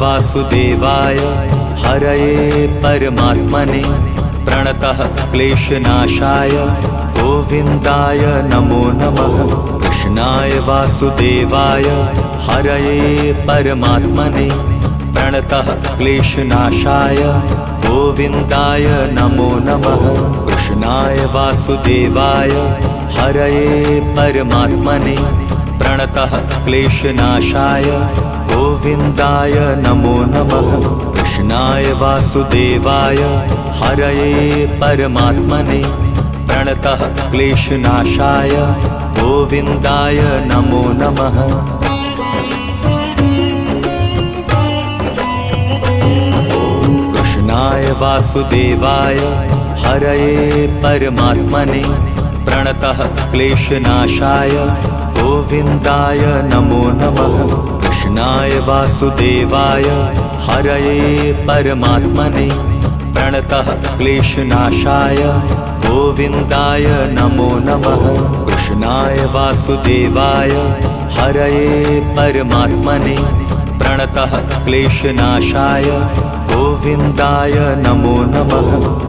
वासुदेवाय हरये परमात्मने प्रणतः क्लेशनाशाय गोविन्दाय नमो नमः। कृष्णाय वासुदेवाय हरये परमात्मने प्रणतः क्लेशनाशाय गोविन्दाय नमो नमः। कृष्णाय वासुदेवाय हरये परमात्मने प्रणतः क्लेशनाशाय गोविन्दाय नमो नमः। कृष्णाय वासुदेवाय हरये परमात्मने प्रणतः क्लेशनाशाय गोविन्दाय नमो नमः। कृष्णाय वासुदेवाय हरये परमात्मने प्रणतः क्लेशनाशाय गोविन्दाय नमो नमः। कृष्णाय वासुदेवाय हरये परमात्मने प्रणतः क्लेशनाशाय गोविन्दाय नमो नमः। कृष्णाय वासुदेवाय हरये परमात्मने प्रणतः क्लेशनाशाय गोविन्दाय नमो नमः।